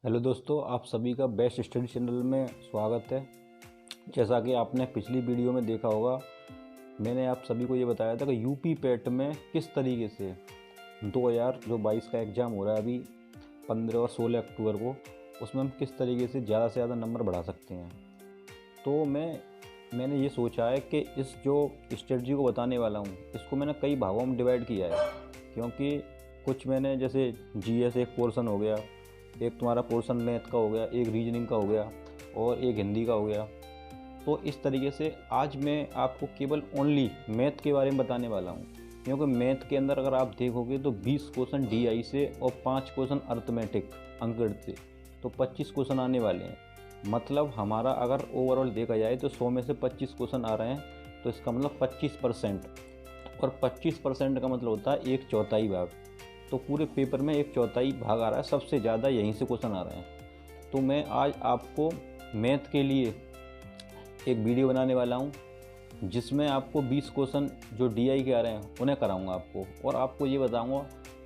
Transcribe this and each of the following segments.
Hello दोस्तों, आप सभी का बेस्ट स्टडी चैनल में स्वागत है। जैसा कि आपने पिछली वीडियो में देखा होगा, मैंने आप सभी को ये बताया था कि यूपी पेट में किस तरीके से 2022 का एग्ज़ाम हो रहा है अभी 15 और 16 अक्टूबर को, उसमें हम किस तरीके से ज़्यादा नंबर बढ़ा सकते हैं। तो मैंने ये सोचा है कि इस जो स्ट्रेटजी को बताने वाला हूँ, इसको मैंने कई भागों में डिवाइड किया है। क्योंकि कुछ मैंने जैसे जीएस एक पोर्शन हो गया, एक तुम्हारा पोर्शन मैथ का हो गया, एक रीजनिंग का हो गया और एक हिंदी का हो गया। तो इस तरीके से आज मैं आपको केवल ओनली मैथ के बारे में बताने वाला हूँ। क्योंकि मैथ के अंदर अगर आप देखोगे तो 20 क्वेश्चन डीआई से और 5 क्वेश्चन अर्थमेटिक अंकगणित से, तो 25 क्वेश्चन आने वाले हैं। मतलब हमारा अगर ओवरऑल देखा जाए तो 100 में से 25 क्वेश्चन आ रहे हैं, तो इसका मतलब 25%। और 25% का मतलब होता है एक चौथाई भाग। तो पूरे पेपर में एक चौथाई भाग आ रहा है, सबसे ज़्यादा यहीं से क्वेश्चन आ रहे हैं। तो मैं आज आपको मैथ के लिए एक वीडियो बनाने वाला हूँ, जिसमें आपको 20 क्वेश्चन जो डीआई के आ रहे हैं उन्हें कराऊंगा आपको, और आपको ये बताऊंगा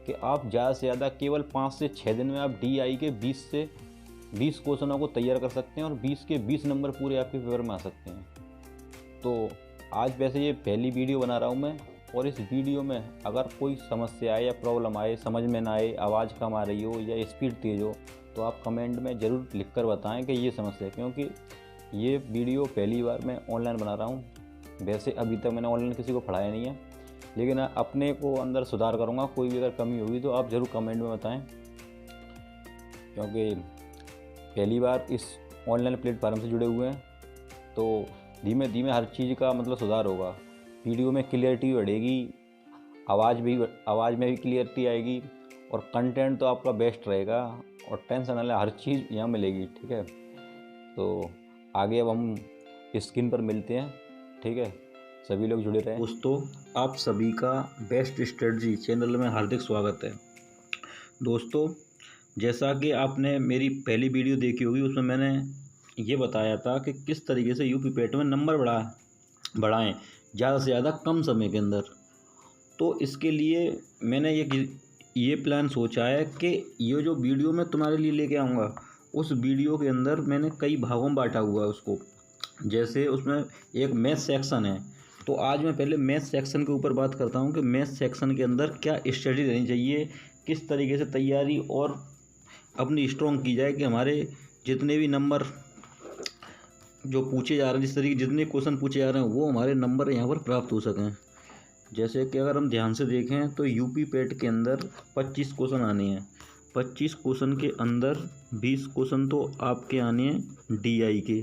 कि आप ज़्यादा से ज़्यादा केवल 5 से 6 दिन में आप डीआई के 20 क्वेश्चनों को तैयार कर सकते हैं और 20 के 20 नंबर पूरे आपके पेपर में आ सकते हैं। तो आज वैसे ये पहली वीडियो बना रहा हूँ मैं, और इस वीडियो में अगर कोई समस्या आए या प्रॉब्लम आए, समझ में ना आए, आवाज़ कम आ रही हो या स्पीड तेज़ हो, तो आप कमेंट में ज़रूर लिख कर बताएं कि ये समस्या है। क्योंकि ये वीडियो पहली बार मैं ऑनलाइन बना रहा हूँ। वैसे अभी तक मैंने ऑनलाइन किसी को पढ़ाया नहीं है, लेकिन अपने को अंदर सुधार करूँगा। कोई भी अगर कमी होगी तो आप ज़रूर कमेंट में बताएँ, क्योंकि पहली बार इस ऑनलाइन प्लेटफार्म से जुड़े हुए हैं। तो धीमे धीमे हर चीज़ का मतलब सुधार होगा। वीडियो में क्लियरिटी बढ़ेगी, आवाज़ में भी क्लियरिटी आएगी, और कंटेंट तो आपका बेस्ट रहेगा, और टेंशन वाला हर चीज़ यहाँ मिलेगी। ठीक है, तो आगे अब हम स्क्रीन पर मिलते हैं। ठीक है, सभी लोग जुड़े रहें। दोस्तों, आप सभी का बेस्ट स्ट्रेटजी चैनल में हार्दिक स्वागत है। दोस्तों, जैसा कि आपने मेरी पहली वीडियो देखी होगी, उसमें मैंने ये बताया था कि किस तरीके से यूपी पेट में नंबर बढ़ाएं ज़्यादा से ज़्यादा कम समय के अंदर। तो इसके लिए मैंने ये प्लान सोचा है कि ये जो वीडियो मैं तुम्हारे लिए लेके आऊँगा, उस वीडियो के अंदर मैंने कई भागों में बांटा हुआ है उसको। जैसे उसमें एक मैथ सेक्शन है, तो आज मैं पहले मैथ सेक्शन के ऊपर बात करता हूँ कि मैथ सेक्शन के अंदर क्या स्टडी रहनी चाहिए, किस तरीके से तैयारी और अपनी स्ट्रॉन्ग की जाए कि हमारे जितने भी नंबर जो पूछे जा रहे हैं, जिस तरीके जितने क्वेश्चन पूछे जा रहे हैं, वो हमारे नंबर यहाँ पर प्राप्त हो सकें। जैसे कि अगर हम ध्यान से देखें तो यूपी पेट के अंदर 25 क्वेश्चन आने हैं। 25 क्वेश्चन के अंदर 20 क्वेश्चन तो आपके आने हैं डीआई के,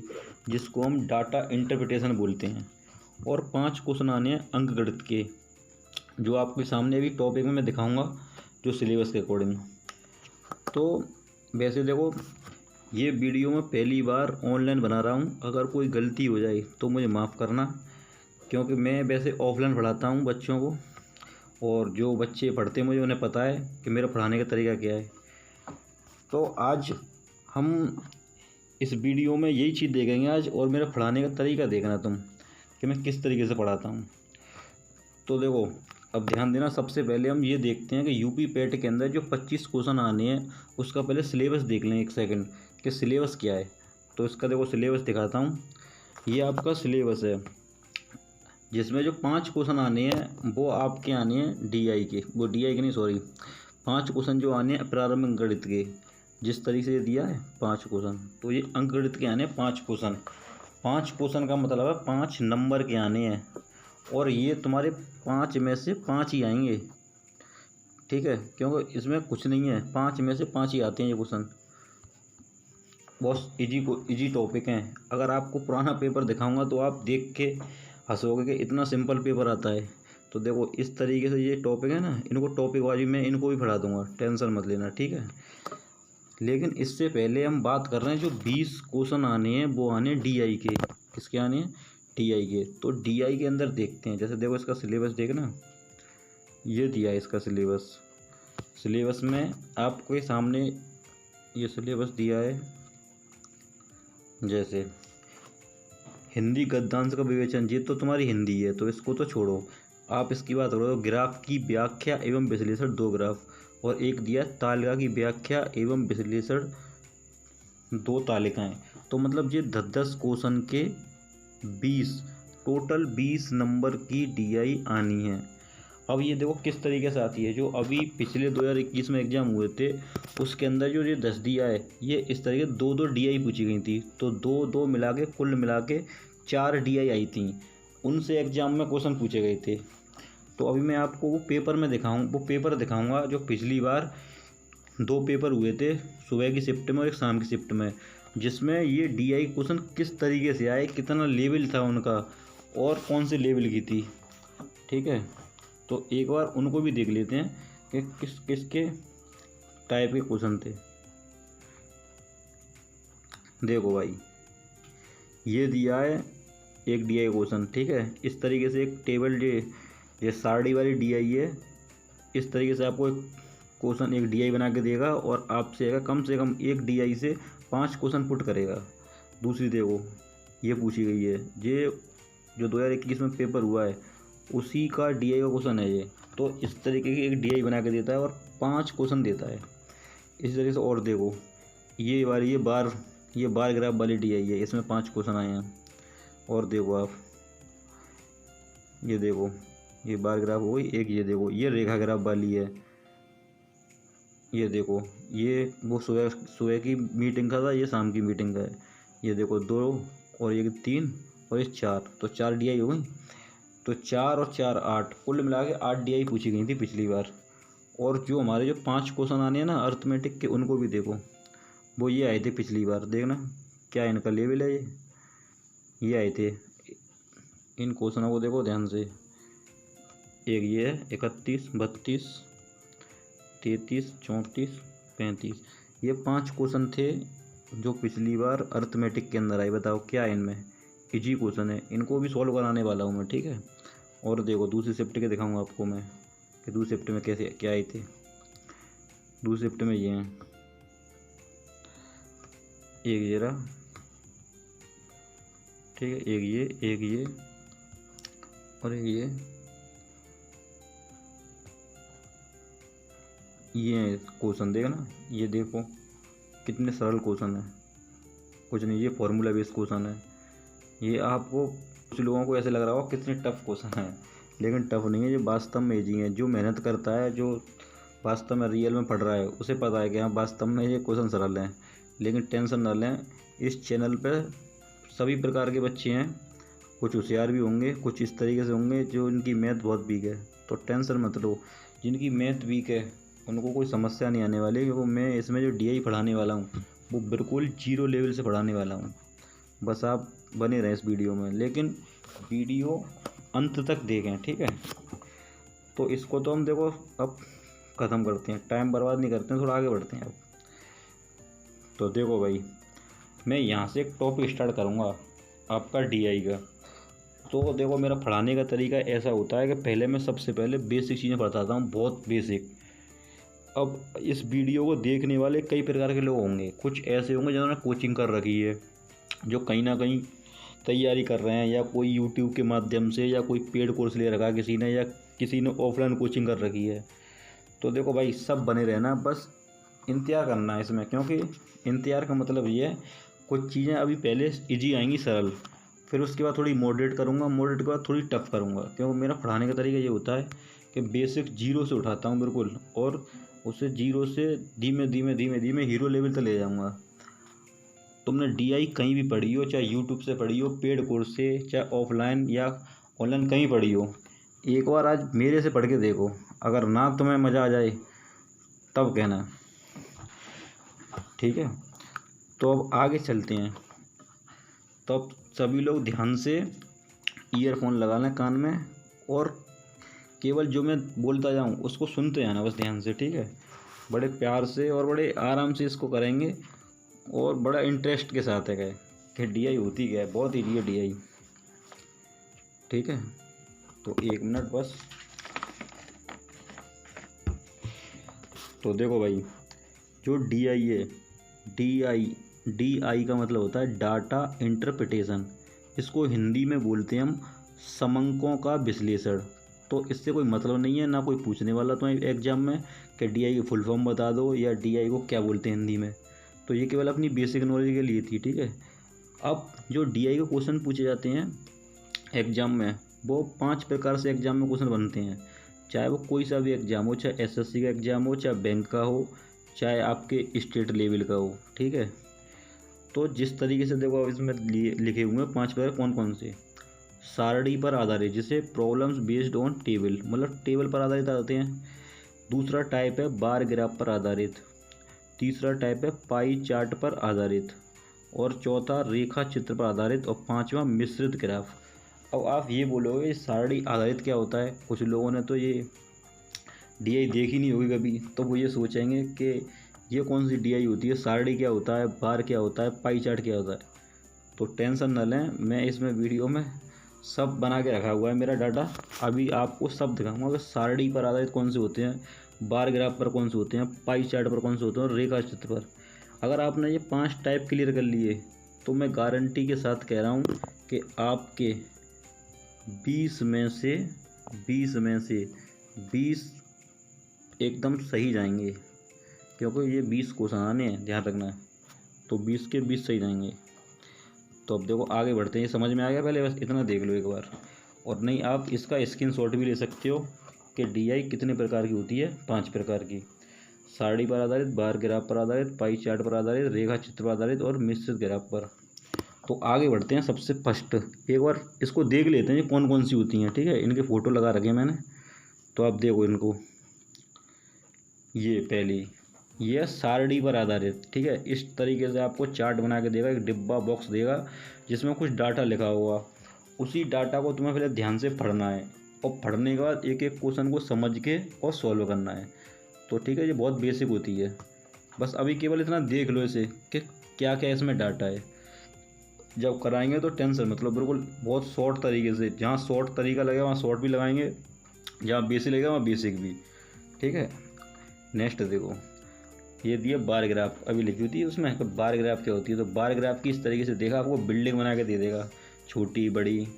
जिसको हम डाटा इंटरप्रिटेशन बोलते हैं, और 5 क्वेश्चन आने हैं अंकगणित के, जो आपके सामने अभी टॉपिक में मैं दिखाऊँगा, जो सिलेबस के अकॉर्डिंग। तो वैसे देखो, ये वीडियो मैं पहली बार ऑनलाइन बना रहा हूँ। अगर कोई गलती हो जाए तो मुझे माफ़ करना, क्योंकि मैं वैसे ऑफलाइन पढ़ाता हूँ बच्चों को, और जो बच्चे पढ़ते हैं मुझे उन्हें पता है कि मेरा पढ़ाने का तरीका क्या है। तो आज हम इस वीडियो में यही चीज़ देखेंगे आज, और मेरा पढ़ाने का तरीका देखना तुम कि मैं किस तरीके से पढ़ाता हूँ। तो देखो, अब ध्यान देना। सबसे पहले हम ये देखते हैं कि यूपी पेट के अंदर जो 25 क्वेश्चन आने हैं, उसका पहले सिलेबस देख लें एक सेकंड कि सिलेबस क्या है। तो इसका देखो सिलेबस दिखाता हूँ। ये आपका सिलेबस है, जिसमें जो 5 क्वेश्चन आने हैं वो आपके आने हैं डीआई के, वो डीआई के नहीं, सॉरी, 5 क्वेश्चन जो आने हैं प्रारंभिक गणित के, जिस तरीके से दिया है 5 क्वेश्चन, तो ये अंकगणित के आने हैं 5 क्वेश्चन। 5 क्वेश्चन का मतलब है 5 नंबर के आने हैं, और ये तुम्हारे 5 में से 5 ही आएंगे। ठीक है, क्योंकि इसमें कुछ नहीं है, 5 में से 5 ही आते हैं ये क्वेश्चन। बहुत इजी टॉपिक हैं। अगर आपको पुराना पेपर दिखाऊंगा तो आप देख के हंसोगे कि इतना सिंपल पेपर आता है। तो देखो, इस तरीके से ये टॉपिक है ना, इनको टॉपिक वाइज मैं इनको भी पढ़ा दूंगा, टेंशन मत लेना। ठीक है, लेकिन इससे पहले हम बात कर रहे हैं जो 20 क्वेश्चन आने हैं वो आने हैं डीआई के। किसके आने हैं? डीआई के। तो डीआई के अंदर देखते हैं। जैसे देखो, इसका सिलेबस देखना, ये दिया है इसका सिलेबस। सिलेबस में आपके सामने ये सिलेबस दिया है। जैसे हिंदी गद्यांश का विवेचन, ये तो तुम्हारी हिंदी है तो इसको तो छोड़ो, आप इसकी बात करो। ग्राफ की व्याख्या एवं विश्लेषण 2 ग्राफ, और एक दिया तालिका की व्याख्या एवं विश्लेषण 2 तालिकाएं, तो मतलब ये 10-10 क्वेश्चन के 20 टोटल 20 नंबर की DI आनी है। अब ये देखो किस तरीके से आती है। जो अभी पिछले 2021 में एग्ज़ाम हुए थे उसके अंदर जो ये 10 दिया है, ये इस तरीके 2-2 DI पूछी गई थी, तो 2-2 मिला के कुल मिला के 4 DI आई थी। उनसे एग्ज़ाम में क्वेश्चन पूछे गए थे। तो अभी मैं आपको वो पेपर दिखाऊंगा जो पिछली बार 2 पेपर हुए थे, सुबह की शिफ्ट में और एक शाम की शिफ्ट में, जिसमें ये DI क्वेश्चन किस तरीके से आए, कितना लेवल था उनका और कौन से लेवल की थी। ठीक है, तो एक बार उनको भी देख लेते हैं कि किसके टाइप के क्वेश्चन थे। देखो भाई, ये दिया है एक DI क्वेश्चन। ठीक है, इस तरीके से एक टेबल ये सारणी वाली DI है। इस तरीके से आपको एक क्वेश्चन एक DI बना के देगा और आपसे कम से कम एक DI से 5 क्वेश्चन पुट करेगा। दूसरी देखो, ये पूछी गई है, ये जो 2021 में पेपर हुआ है उसी का DI का क्वेश्चन है ये। तो इस तरीके की एक DI बना के देता है और 5 क्वेश्चन देता है इस तरीके से। और देखो, ये बार ग्राफ वाली DI है, इसमें 5 क्वेश्चन आए हैं। और देखो आप, ये देखो, ये बार ग्राफ हो गई एक। ये देखो, ये रेखा ग्राफ वाली है। ये देखो, ये वो सुबह की मीटिंग का था, ये शाम की मीटिंग का है। ये देखो 2 और ये 3 और ये 4, तो 4 DI हो गई। तो 4 और 4 8, कुल मिला के 8 DI पूछी गई थी पिछली बार। और जो हमारे जो 5 क्वेश्चन आने हैं ना अर्थमेटिक के, उनको भी देखो, वो ये आए थे पिछली बार। देखना क्या इनका लेवल है। ये आए थे, इन क्वेश्चनों को देखो ध्यान से। एक ये है 31, 32, 33, 34, 35, ये 5 क्वेश्चन थे जो पिछली बार अर्थमेटिक के अंदर आए। बताओ क्या है इनमें, इजी क्वेश्चन है, इनको भी सॉल्व कराने वाला हूँ मैं। ठीक है, और देखो दूसरी शिफ्ट के दिखाऊंगा आपको मैं कि दूसरी शिफ्ट में कैसे क्या आए थे। दूसरी शिफ्ट में ये हैं, एक ये रहा, ठीक है, एक ये और एक ये क्वेश्चन देखना। ये देखो कितने सरल क्वेश्चन है, कुछ नहीं, ये फॉर्मूला बेस्ड क्वेश्चन है। ये आपको कुछ लोगों को ऐसे लग रहा होगा कितने टफ क्वेश्चन है, लेकिन टफ नहीं है, ये वास्तव में इजी है। जो मेहनत करता है, जो वास्तव में रियल में पढ़ रहा है, उसे पता है कि हाँ वास्तव में ये क्वेश्चन सरल हैं। लेकिन टेंशन न लें, इस चैनल पर सभी प्रकार के बच्चे हैं, कुछ होशियार भी होंगे, कुछ इस तरीके से होंगे जो इनकी मैथ बहुत वीक है। तो टेंशन मत लो, जिनकी मैथ वीक है उनको कोई समस्या नहीं आने वाली, क्योंकि मैं इसमें जो DI पढ़ाने वाला हूँ वो बिल्कुल 0 लेवल से पढ़ाने वाला हूँ। बस आप बने रहें इस वीडियो में, लेकिन वीडियो अंत तक देखें। ठीक है, तो इसको तो हम देखो अब ख़त्म करते हैं, टाइम बर्बाद नहीं करते हैं, थोड़ा आगे बढ़ते हैं अब। तो देखो भाई, मैं यहाँ से एक टॉपिक स्टार्ट करूँगा आपका DI का। तो देखो, मेरा पढ़ाने का तरीका ऐसा होता है कि पहले मैं सबसे पहले बेसिक चीज़ें पढ़ाता हूँ, बहुत बेसिक। अब इस वीडियो को देखने वाले कई प्रकार के लोग होंगे। कुछ ऐसे होंगे जिन्होंने कोचिंग कर रखी है, जो कहीं ना कहीं तैयारी कर रहे हैं, या कोई यूट्यूब के माध्यम से, या कोई पेड कोर्स ले रखा किसी ने, या किसी ने ऑफलाइन कोचिंग कर रखी है। तो देखो भाई, सब बने रहना, बस इंतज़ार करना है इसमें, क्योंकि इंतज़ार का मतलब ये है कुछ चीज़ें अभी पहले इजी आएंगी सरल, फिर उसके बाद थोड़ी मॉडरेट करूँगा, मॉडरेट के बाद थोड़ी टफ करूँगा। क्योंकि मेरा पढ़ाने का तरीका ये होता है कि बेसिक 0 से उठाता हूँ बिल्कुल, और उसे 0 से धीमे धीमे हीरो लेवल तक ले जाऊँगा। तुमने DI कहीं भी पढ़ी हो, चाहे यूट्यूब से पढ़ी हो, पेड कोर्स से, चाहे ऑफलाइन या ऑनलाइन कहीं पढ़ी हो, एक बार आज मेरे से पढ़ के देखो। अगर ना तुम्हें मज़ा आ जाए तब कहना। ठीक है, तो अब आगे चलते हैं। तो अब सभी लोग ध्यान से ईयरफोन लगा लें कान में, और केवल जो मैं बोलता जाऊँ उसको सुनते जाना बस ध्यान से। ठीक है, बड़े प्यार से और बड़े आराम से इसको करेंगे, और बड़ा इंटरेस्ट के साथ है कि DI होती क्या है, बहुत ईजी है DI। ठीक है, तो 1 मिनट बस। तो देखो भाई, जो DI है, DI का मतलब होता है डाटा इंटरप्रिटेशन। इसको हिंदी में बोलते हैं हम समंकों का विश्लेषण। तो इससे कोई मतलब नहीं है, ना कोई पूछने वाला तो एग्जाम में कि DI की फुल फॉर्म बता दो, या DI को क्या बोलते हैं हिंदी में। तो ये केवल अपनी बेसिक नॉलेज के लिए थी, ठीक है। अब जो डीआई के क्वेश्चन पूछे जाते हैं एग्ज़ाम में, वो 5 प्रकार से एग्ज़ाम में क्वेश्चन बनते हैं, चाहे वो कोई सा भी एग्ज़ाम हो, चाहे एसएससी का एग्ज़ाम हो, चाहे बैंक का हो, चाहे आपके स्टेट लेवल का हो, ठीक है। तो जिस तरीके से देखो अब इसमें लिखे हुए हैं 5 प्रकार कौन कौन से। सारणी पर आधारित, जिसे प्रॉब्लम्स बेस्ड ऑन टेबल, मतलब टेबल पर आधारित आते हैं। दूसरा टाइप है बार ग्राफ पर आधारित। तीसरा टाइप है पाई चार्ट पर आधारित। और चौथा रेखा चित्र पर आधारित। और पांचवा मिश्रित ग्राफ। अब आप ये बोलोगे सारणी आधारित क्या होता है, कुछ लोगों ने तो ये डीआई देखी नहीं होगी कभी, तो वो ये सोचेंगे कि ये कौन सी डीआई होती है, सारणी क्या होता है, बार क्या होता है, पाई चार्ट क्या होता है। तो टेंशन न लें, मैं इसमें वीडियो में सब बना के रखा हुआ है मेरा डाटा। अभी आपको सब दिखाऊंगा कि सारणी पर आधारित कौन से होते हैं, बार ग्राफ पर कौन से होते हैं, पाई चार्ट पर कौन से होते हैं, और रेखा चित्र पर। अगर आपने ये 5 टाइप क्लियर कर लिए तो मैं गारंटी के साथ कह रहा हूँ कि आपके 20 में से 20 एकदम सही जाएंगे, क्योंकि ये 20 क्वेश्चन आने हैं, ध्यान रखना है। तो 20 के 20 सही जाएंगे। तो अब देखो आगे बढ़ते हैं, ये समझ में आ गया, पहले बस इतना देख लो एक बार। और नहीं, आप इसका स्क्रीनशॉट भी ले सकते हो कि डीआई कितने प्रकार की होती है, 5 प्रकार की। सारणी पर आधारित, बार ग्राफ पर आधारित, पाई चार्ट पर आधारित, रेखा चित्र पर आधारित और मिश्रित ग्राफ पर। तो आगे बढ़ते हैं। सबसे फर्स्ट एक बार इसको देख लेते हैं कौन कौन सी होती हैं, ठीक है। इनके फ़ोटो लगा रखे मैंने, तो आप देखो इनको। ये पहली, ये सारणी पर आधारित, ठीक है। इस तरीके से आपको चार्ट बना के देगा, एक डिब्बा बॉक्स देगा जिसमें कुछ डाटा लिखा होगा। उसी डाटा को तुम्हें पहले ध्यान से पढ़ना है, और पढ़ने के बाद एक एक क्वेश्चन को समझ के और सॉल्व करना है। तो ठीक है, ये बहुत बेसिक होती है। बस अभी केवल इतना देख लो इसे कि क्या क्या इसमें डाटा है। जब कराएंगे तो टेंशन मतलब बिल्कुल बहुत शॉर्ट तरीके से, जहाँ शॉर्ट तरीका लगेगा वहाँ शॉर्ट भी लगाएंगे, जहाँ बेसिक लगेगा वहाँ बेसिक भी, ठीक है। नेक्स्ट देखो, ये दिया बार ग्राफ, अभी लिखी होती है उसमें तो बार ग्राफ क्या होती है। तो बार ग्राफ की इस तरीके से देखा, आपको बिल्डिंग बना के दे देगा, छोटी बड़ी।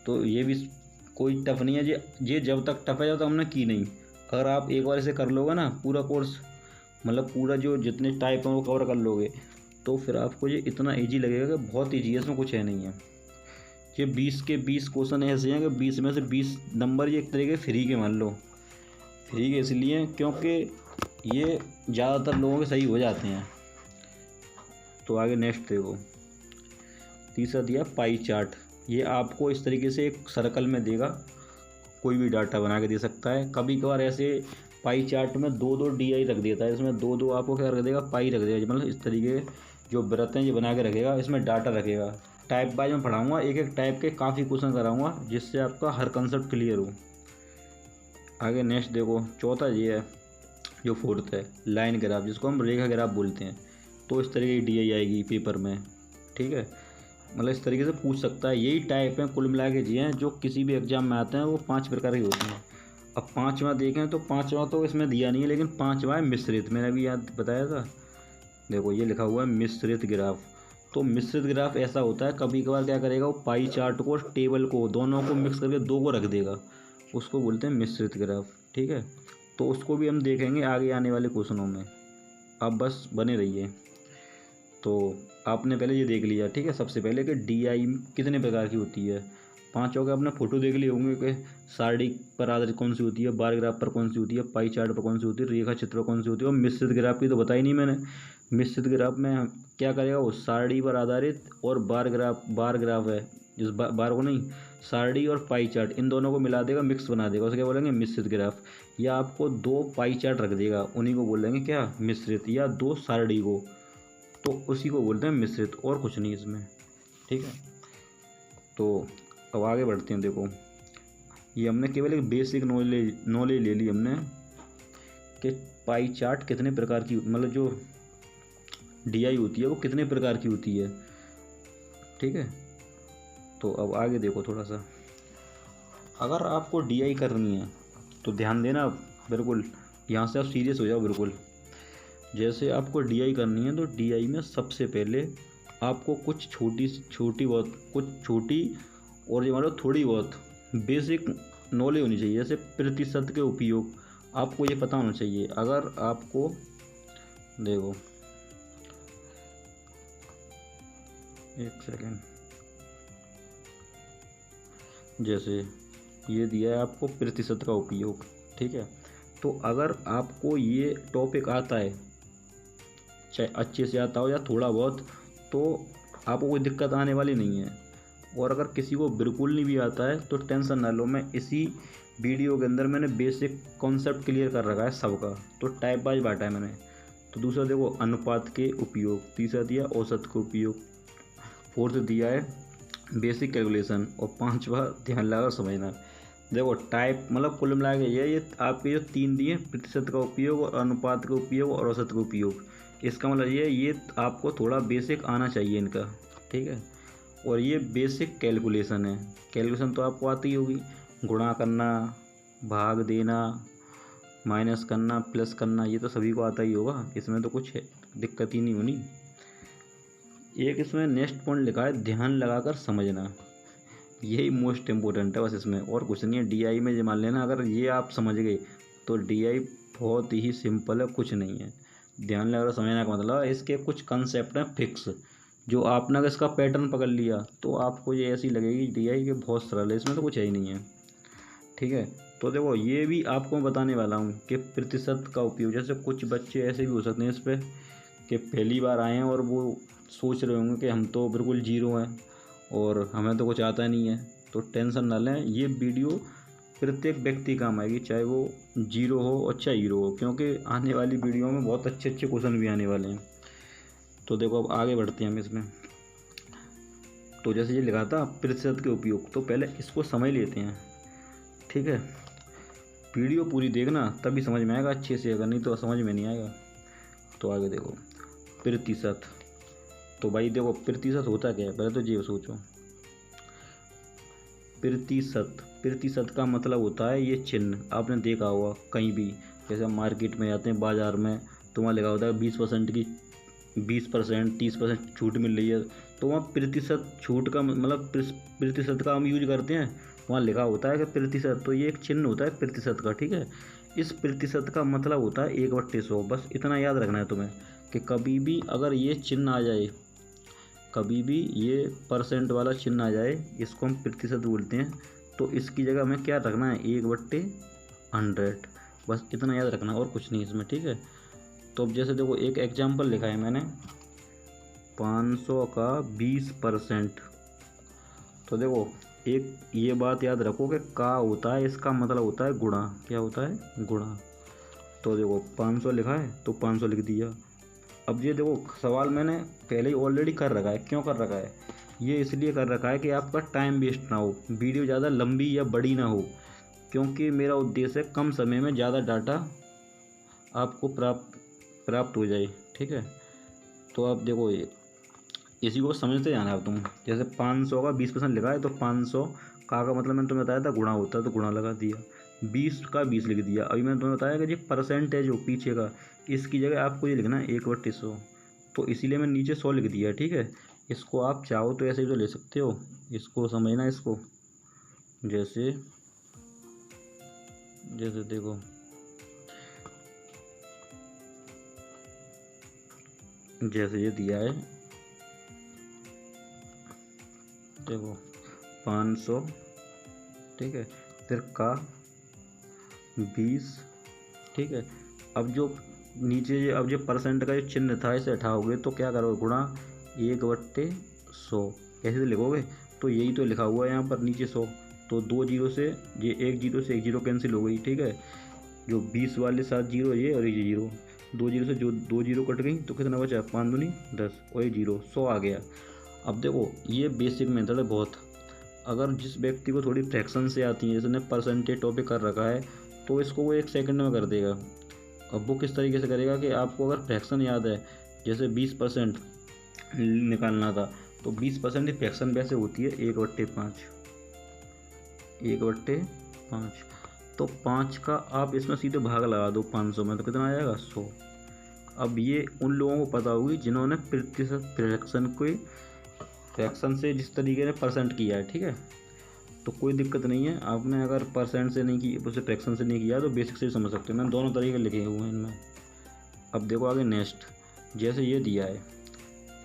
तो ये भी कोई टफ नहीं है, ये जब तक टफ है जब तक हमने की नहीं। अगर आप एक बार इसे कर लोगे ना, पूरा कोर्स मतलब पूरा जो जितने टाइप हैं वो कवर कर लोगे, तो फिर आपको ये इतना इजी लगेगा कि बहुत ईजी है, इसमें कुछ है नहीं है। ये 20 के 20 क्वेश्चन ऐसे हैं कि 20 में से 20 नंबर ये एक तरीके फ्री के मान लो। फ्री के इसलिए क्योंकि ये ज़्यादातर लोगों के सही हो जाते हैं। तो आगे नेक्स्ट देखो, तीसरा दिया पाई चार्ट। ये आपको इस तरीके से एक सर्कल में देगा, कोई भी डाटा बना के दे सकता है। कभी कभार ऐसे पाई चार्ट में 2-2 डीआई रख देता है, इसमें 2-2 आपको क्या रख देगा, पाई रख देगा। मतलब इस तरीके जो वृत्त हैं ये बना के रखेगा, इसमें डाटा रखेगा। टाइप वाइज में पढ़ाऊँगा, एक एक टाइप के काफ़ी क्वेश्चन कराऊँगा, जिससे आपका हर कंसेप्ट क्लियर हो। आगे नेक्स्ट देखो, चौथा ये है, जो फोर्थ है लाइन ग्राफ, जिसको हम रेखा ग्राफ बोलते हैं। तो इस तरीके की डीआई आएगी पेपर में, ठीक है। मतलब इस तरीके से पूछ सकता है। यही टाइप हैं कुल मिला के जी हैं जो किसी भी एग्जाम में आते हैं, वो 5 प्रकार के होते हैं। अब 5वां देखें तो 5वां तो इसमें दिया नहीं है, लेकिन 5वां है मिश्रित, मैंने अभी याद बताया था। देखो ये लिखा हुआ है मिश्रित ग्राफ। तो मिश्रित ग्राफ ऐसा होता है, कभी कभार क्या करेगा वो पाई चार्ट को, टेबल को, दोनों को मिक्स करके 2 को रख देगा, उसको बोलते हैं मिश्रित ग्राफ, ठीक है। तो उसको भी हम देखेंगे आगे आने वाले क्वेश्चनों में, आप बस बने रहिए। तो आपने पहले ये देख लिया, ठीक है, सबसे पहले कि डीआई कितने प्रकार की होती है। 5 हो गए, आपने फ़ोटो देख लिए होंगे कि सारणी पर आधारित कौन सी होती है, बार ग्राफ पर कौन सी होती है, पाई चार्ट पर कौन सी होती है, रेखा चित्र पर कौन सी होती है, और मिश्रित ग्राफ की तो बताई नहीं मैंने। मिश्रित ग्राफ में क्या करेगा वो, सारणी पर आधारित और बार ग्राफ है, जिस बार को नहीं, सारणी और पाई चार्ट इन दोनों को मिला देगा, मिक्स बना देगा, उसे क्या बोलेंगे मिश्रित ग्राफ। या आपको 2 पाई चार्ट रख देगा, उन्हीं को बोलेंगे क्या, मिश्रित। या 2 सारणी को, तो उसी को बोलते हैं मिश्रित, और कुछ नहीं इसमें, ठीक है। तो अब आगे बढ़ते हैं। देखो ये हमने केवल एक बेसिक नॉलेज ले ली हमने कि पाई चार्ट कितने प्रकार की, मतलब जो डीआई होती है वो कितने प्रकार की होती है, ठीक है। तो अब आगे देखो थोड़ा सा, अगर आपको डीआई करनी है तो ध्यान देना बिल्कुल, यहाँ से आप सीरियस हो जाओ बिल्कुल। जैसे आपको डीआई करनी है तो डीआई में सबसे पहले आपको कुछ छोटी और ये मतलब थोड़ी बहुत बेसिक नॉलेज होनी चाहिए। जैसे प्रतिशत के उपयोग आपको ये पता होना चाहिए। अगर आपको देखो एक सेकेंड। जैसे ये दिया है आपको प्रतिशत का उपयोग, ठीक है। तो अगर आपको ये टॉपिक आता है, चाहे अच्छे से आता हो या थोड़ा बहुत, तो आपको कोई दिक्कत आने वाली नहीं है। और अगर किसी को बिल्कुल नहीं भी आता है तो टेंशन ना लो, मैं इसी वीडियो के अंदर मैंने बेसिक कॉन्सेप्ट क्लियर कर रखा है सबका। तो टाइप वाइज बांटा है मैंने। तो दूसरा देखो अनुपात के उपयोग, तीसरा दिया औसत का उपयोग, फोर्थ दिया है बेसिक कैलकुलेशन, और पांचवा ध्यान लगाकर समझना। देखो टाइप मतलब कुल मिला के ये आपके जो तीन दिए, प्रतिशत का उपयोग और अनुपात का उपयोग और औसत का उपयोग, इसका मतलब ये आपको थोड़ा बेसिक आना चाहिए इनका, ठीक है। और ये बेसिक कैलकुलेशन है। कैलकुलेशन तो आपको आती होगी, गुणा करना, भाग देना, माइनस करना, प्लस करना, ये तो सभी को आता ही होगा, इसमें तो कुछ दिक्कत ही नहीं होनी। एक इसमें नेक्स्ट पॉइंट लिखा है ध्यान लगाकर समझना, यही मोस्ट इम्पोर्टेंट है बस इसमें, और कुछ नहीं है। डीआई में ये मान लेना, अगर ये आप समझ गए तो डीआई बहुत ही सिंपल है, कुछ नहीं है। ध्यान लगाकर समझने का मतलब इसके कुछ कंसेप्ट हैं फिक्स, जो आपने अगर इसका पैटर्न पकड़ लिया तो आपको ये ऐसी लगेगी डीआई के बहुत सरल है, इसमें तो कुछ है ही नहीं है, ठीक है। तो देखो ये भी आपको मैं बताने वाला हूँ कि प्रतिशत का उपयोग, जैसे कुछ बच्चे ऐसे भी हो सकते हैं इस पर कि पहली बार आए हैं और वो सोच रहे होंगे कि हम तो बिल्कुल जीरो हैं और हमें तो कुछ आता नहीं है। तो टेंशन ना लें, ये वीडियो प्रत्येक व्यक्ति काम आएगी, चाहे वो जीरो हो और चाहे हीरो हो, क्योंकि आने वाली वीडियो में बहुत अच्छे अच्छे क्वेश्चन भी आने वाले हैं। तो देखो अब आगे बढ़ते हैं हम इसमें। तो जैसे ये लिखा था प्रतिशत के उपयोग, तो पहले इसको समझ लेते हैं, ठीक है। वीडियो पूरी देखना तभी समझ में आएगा अच्छे से, अगर नहीं तो समझ में नहीं आएगा। तो आगे देखो प्रतिशत। तो भाई देखो प्रतिशत होता क्या है, पहले तो ये सोचो। प्रतिशत का मतलब होता है ये चिन्ह, आपने देखा होगा कहीं भी, जैसे हम मार्केट में जाते हैं, बाज़ार में, तो वहाँ लिखा होता है 20% की 20%, 30% छूट मिल रही है, तो वहाँ प्रतिशत छूट का मतलब प्रतिशत का हम यूज करते हैं, वहाँ लिखा होता है कि प्रतिशत, तो ये एक चिन्ह होता है प्रतिशत का, ठीक है। इस प्रतिशत का मतलब होता है 1/100, बस इतना याद रखना है तुम्हें कि कभी भी अगर ये चिन्ह आ जाए, कभी भी ये परसेंट वाला चिन्ह आ जाए, इसको हम प्रतिशत बोलते हैं, तो इसकी जगह हमें क्या रखना है 1/100, बस इतना याद रखना और कुछ नहीं इसमें, ठीक है। तो अब जैसे देखो एक एग्जाम्पल लिखा है मैंने 500 का 20%। तो देखो एक ये बात याद रखो कि का होता है, इसका मतलब होता है गुणा, क्या होता है गुणा। तो देखो 500 लिखा है तो 500 लिख दिया। अब ये देखो सवाल मैंने पहले ही ऑलरेडी कर रखा है, क्यों कर रखा है, ये इसलिए कर रखा है कि आपका टाइम वेस्ट ना हो, वीडियो ज़्यादा लंबी या बड़ी ना हो, क्योंकि मेरा उद्देश्य है कम समय में ज़्यादा डाटा आपको प्राप्त हो जाए, ठीक है। तो अब देखो ये इसी को समझते जाना अब तुम। जैसे 500 का 20% लिखा है तो 500 का मतलब मैंने तुम्हें बताया था गुणा होता है, तो गुणा लगा दिया, 20 का 20 लिख दिया। अभी मैंने तुम्हें बताया कि ये परसेंट है जो पीछे का, इसकी जगह आपको ये लिखना है 1/100, तो इसीलिए मैंने नीचे 100 लिख दिया, ठीक है। इसको आप चाहो तो ऐसे भी तो ले सकते हो, इसको समझना इसको। जैसे जैसे देखो जैसे ये दिया है, देखो 500, ठीक है, फिर का 20, ठीक है। अब जो नीचे अब जो परसेंट का जो चिन्ह था इसे हटाओगे तो क्या करोगे, गुणा 1/100 कैसे लिखोगे, तो यही तो लिखा हुआ है यहाँ पर नीचे 100, तो 2 जीरो से ये 1 जीरो से 1 जीरो कैंसिल हो गई, ठीक है। जो 20 वाले 7 जीरो ये और ये जीरो, 2 जीरो से जो 2 जीरो कट गई तो कितना बचा, 5 दूनी 10 और ये जीरो 100 आ गया। अब देखो ये बेसिक मेथड है बहुत, अगर जिस व्यक्ति को थोड़ी फ्रैक्शन से आती है, जिसने परसेंटेज टॉपिक कर रखा है, तो इसको वो 1 सेकंड में कर देगा। अब वो किस तरीके से करेगा कि आपको अगर फ्रैक्शन याद है, जैसे 20% निकालना था, तो 20% की फ्रैक्शन वैसे होती है 1/5, 1/5, तो 5 का आप इसमें सीधे भाग लगा दो 500 में, तो कितना आ जाएगा 100। अब ये उन लोगों को पता होगी जिन्होंने प्रतिशत फ्रैक्शन से जिस तरीके से परसेंट किया है, ठीक है। तो कोई दिक्कत नहीं है, आपने अगर परसेंट से नहीं की, उसे फ्रैक्शन से नहीं किया तो बेसिक से समझ सकते हो, मैंने दोनों तरीके लिखे हुए हैं इनमें। अब देखो आगे नेक्स्ट, जैसे ये दिया है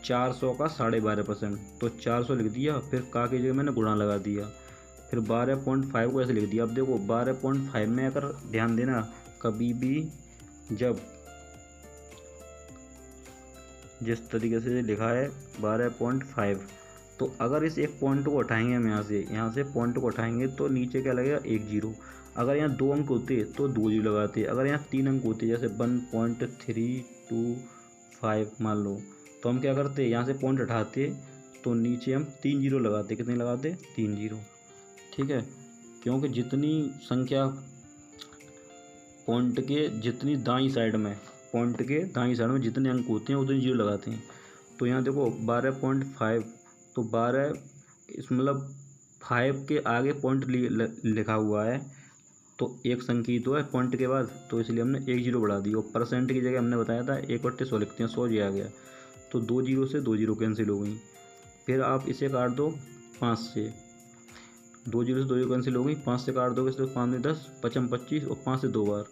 400 का 12.5%, तो 400 लिख दिया, फिर का की जगह मैंने गुणा लगा दिया, फिर 12.5 को ऐसे लिख दिया। अब देखो 12.5 में अगर ध्यान देना, कभी भी जब जिस तरीके से लिखा है 12.5, तो अगर इस एक पॉइंट को उठाएंगे हम यहाँ से पॉइंट को उठाएंगे तो नीचे क्या लगेगा, एक जीरो। अगर यहाँ 2 अंक होते तो 2 जीरो लगाते, अगर यहाँ 3 अंक होते जैसे 1.325 मान लो, तो हम क्या करते, यहाँ से पॉइंट उठाते तो नीचे हम 3 जीरो लगाते। कितने लगाते, 3 जीरो। ठीक है, क्योंकि जितनी संख्या पॉइंट के जितनी दाईं साइड में, पॉइंट के दाईं साइड में जितने अंक होते हैं उतने जीरो लगाते हैं। तो यहाँ देखो 12.5, तो 12 इस मतलब 5 के आगे पॉइंट लिखा हुआ है, तो एक संख्या तो है पॉइंट के बाद, तो इसलिए हमने एक जीरो बढ़ा दी। और परसेंट की जगह हमने बताया था 1/100 लिखते हैं, 100 जी आ गया, तो 2 जीरो से 2 जीरो कैंसिल हो गई। फिर आप इसे काट दो 5 से, 2 जीरो से 2 जीरो कैंसिल हो गई, 5 से काट दोगे तो 5 में 10, 5 में 25 और 5 से 2 बार,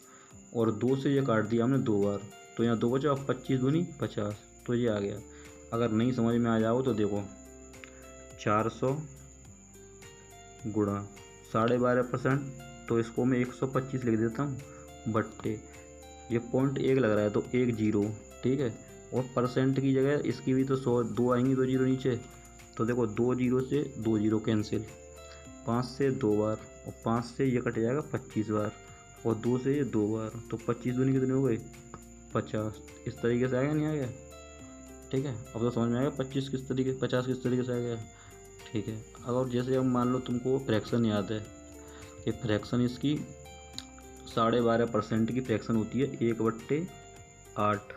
और 2 से ये काट दिया हमने 2 बार, तो यहाँ 2 बचा, अब 25 दूनी 50, तो ये आ गया। अगर नहीं समझ में आ जाओ तो देखो 400 गुणा 12.5%, तो इसको मैं 125 लिख देता हूँ, बट्टे ये पॉइंट 1 लग रहा है तो 1 जीरो। ठीक है, और परसेंट की जगह इसकी भी तो 100, 2 आएंगी, 2 जीरो नीचे, तो देखो 2 जीरो से 2 जीरो कैंसिल, 5 से 2 बार, और 5 से ये कट जाएगा 25 बार, और 2 से ये 2 बार, तो 25 दूनी कितने हो गए, 50। इस तरीके से आएगा, नहीं आ गया। ठीक है, अब तो समझ में आएगा 25 किस तरीके, 50 किस तरीके से आ गया। ठीक है, अगर जैसे अब मान लो तुमको फ्रैक्शन याद है कि फ्रैक्शन इसकी 12.5% की फ्रैक्शन होती है 1/8,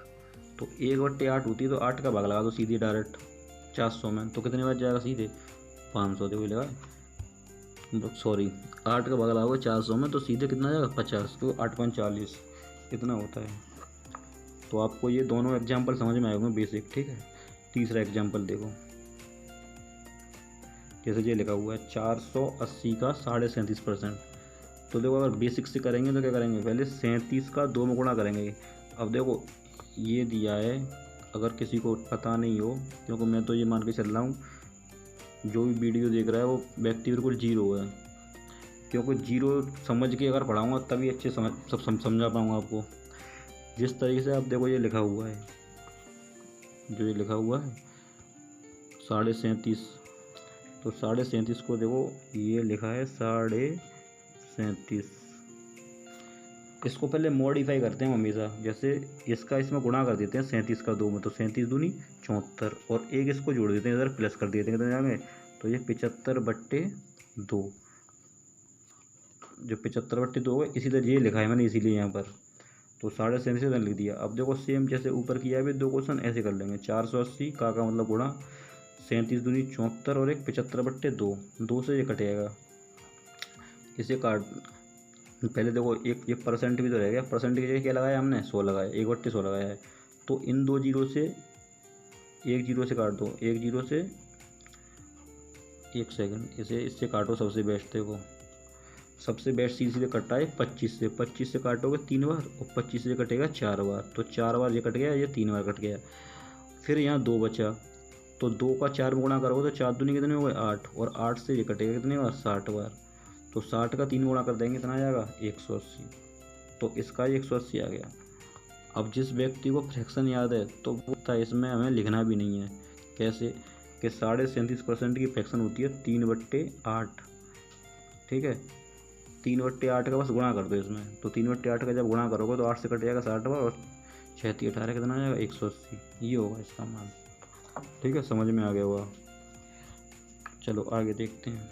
तो 1/8 होती है, तो 8 का भाग लगा दो सीधे डायरेक्ट 400 में, तो कितने बच जाएगा, सीधे 500। देखो लगा, सॉरी 8 का भाग लगाओगे 400 में तो सीधे कितना जाएगा, 50, तो 8.40 इतना होता है। तो आपको ये दोनों एग्जाम्पल समझ में आएंगे बेसिक। ठीक है, तीसरा एग्जाम्पल देखो, जैसे ये लिखा हुआ है 480 का 37.5%, तो देखो अगर बेसिक से करेंगे तो क्या करेंगे, पहले 37 का 2 में गुणा करेंगे। अब देखो ये दिया है, अगर किसी को पता नहीं हो, क्योंकि मैं तो ये मान के चल रहा हूँ जो भी वीडियो देख रहा है वो व्यक्ति बिल्कुल जीरो है, क्योंकि जीरो समझ के अगर पढ़ाऊँगा तभी अच्छे समझा पाऊँगा आपको। जिस तरीके से आप देखो ये लिखा हुआ है, जो ये लिखा हुआ है 37.5, तो 37.5 को देखो ये लिखा है 37.5, इसको पहले मॉडिफाई करते हैं हमेशा। जैसे इसका इसमें गुणा कर देते हैं 37 का 2 में, तो 37 दूनी 74, और एक इसको जोड़ देते हैं, इधर प्लस कर देते हैं, कितने जाएंगे, तो ये 75/2, जो 75/2 होगा, इसी तरह ये लिखा है मैंने इसीलिए यहाँ पर, तो 37.5 लिख दिया। अब देखो सेम जैसे ऊपर किया है 2 क्वेश्चन ऐसे कर लेंगे, 480 का मतलब गुणा 37 दूनी 74 और एक 75/2, 2 से ये कटेगा, इसे काट। पहले देखो एक परसेंट भी तो रह गया, परसेंट की जगह क्या लगाया हमने, 100 लगाया, 1/100 लगाया है, तो इन 2 जीरो से 1 जीरो से काट दो, 1 जीरो से 1 सेकंड, इसे इससे काटो, सबसे बेस्ट देखो, सबसे बेस्ट सीधे कटता है 25 से काटोगे 3 बार, और 25 से कटेगा 4 बार, तो 4 बार ये कट गया, ये 3 बार कट गया। फिर यहाँ 2 बचा, तो 2 का 4 में गुणा करोगे तो 4 दूनी कितने हो गए, 8, और 8 से ये कटेगा कितने बार, 60 बार, तो 60 का 3 गुणा कर देंगे कितना आ जाएगा, 180, तो इसका 180 आ गया। अब जिस व्यक्ति को फ्रैक्शन याद है तो वो था, इसमें हमें लिखना भी नहीं है, कैसे कि 37.5% की फ्रैक्शन होती है 3/8। ठीक है, 3/8 का बस गुणा कर दो इसमें, तो 3/8 का जब गुणा करोगे तो 8 से कट जाएगा 60 बार, और 6 18 कितना आ जाएगा, 180, ये होगा इसका मान। ठीक है, समझ में आ गया होगा। चलो आगे देखते हैं,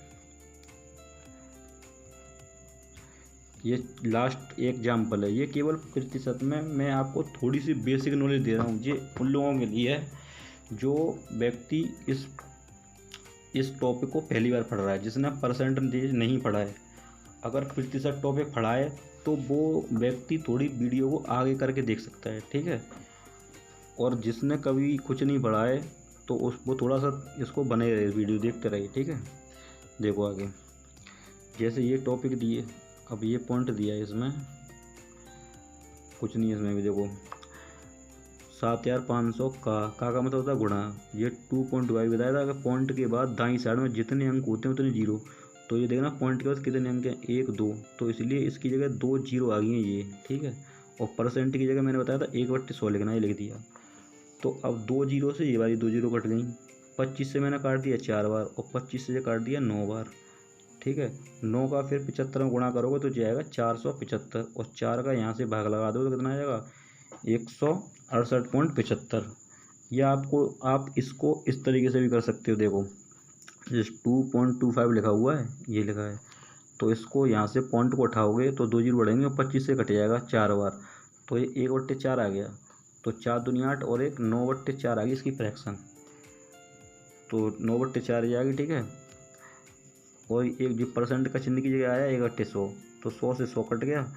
ये लास्ट एग्जाम्पल है, ये केवल प्रतिशत में मैं आपको थोड़ी सी बेसिक नॉलेज दे रहा हूँ, ये उन लोगों के लिए है जो व्यक्ति इस टॉपिक को पहली बार पढ़ रहा है, जिसने परसेंटेज नहीं पढ़ा है। अगर प्रतिशत टॉपिक पढ़ा है तो वो व्यक्ति थोड़ी वीडियो को आगे करके देख सकता है। ठीक है, और जिसने कभी कुछ नहीं पढ़ा है तो वो थोड़ा सा इसको बने रहे, वीडियो देखते रहिए। ठीक है, देखो आगे, जैसे ये टॉपिक दिए, अब ये पॉइंट दिया है, इसमें कुछ नहीं है, इसमें भी देखो 7500 का मतलब होता है गुणा। ये 2.5 बताया था कि पॉइंट के बाद दाईं साइड में जितने अंक होते हैं उतने जीरो। तो ये देखना पॉइंट के बाद कितने अंक हैं, 1 2, तो इसलिए इसकी जगह 2 जीरो आ गई हैं ये, ठीक है। और परसेंट की जगह मैंने बताया था 1/100 लिखना, ये लिख दिया। तो अब 2 जीरो से ये वाली 2 जीरो कट गई। 25 से मैंने काट दिया 4 बार, और 25 से काट दिया 9 बार, ठीक है। 9 का फिर 75 में गुणा करोगे तो जाएगा 475, और 4 का यहाँ से भाग लगा दो तो कितना आ जाएगा 168.75। या आप इसको इस तरीके से भी कर सकते हो। देखो जिस 2.25 लिखा हुआ है, ये लिखा है, तो इसको यहाँ से पॉइंट को उठाओगे तो 2 जीरो बढ़ेंगे और 25 से कट जाएगा 4 बार, तो ये 1/4 आ गया। तो 4 दूनी 8 और 1 9/4 आ गई इसकी फ्रैक्शन। तो 9/4 आ गई, ठीक है। और एक जो परसेंट का चिन्ह की जगह आया 1/100, तो 100 से 100 कट गया।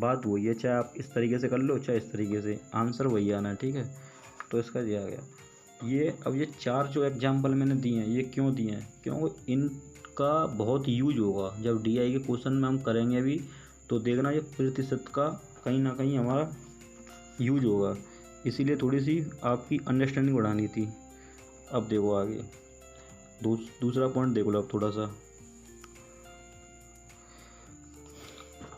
बात वही है, चाहे आप इस तरीके से कर लो चाहे इस तरीके से, आंसर वही आना है, ठीक है। तो इसका दिया गया ये। अब ये 4 जो एग्जाम्पल मैंने दिए हैं, ये क्यों दिए हैं, क्योंकि इनका बहुत यूज होगा जब DI के क्वेश्चन में हम करेंगे भी, तो देखना ये प्रतिशत का कहीं ना कहीं हमारा यूज होगा। इसीलिए थोड़ी सी आपकी अंडरस्टैंडिंग बढ़ानी थी। अब देखो आगे दूसरा पॉइंट देख लो अब थोड़ा सा।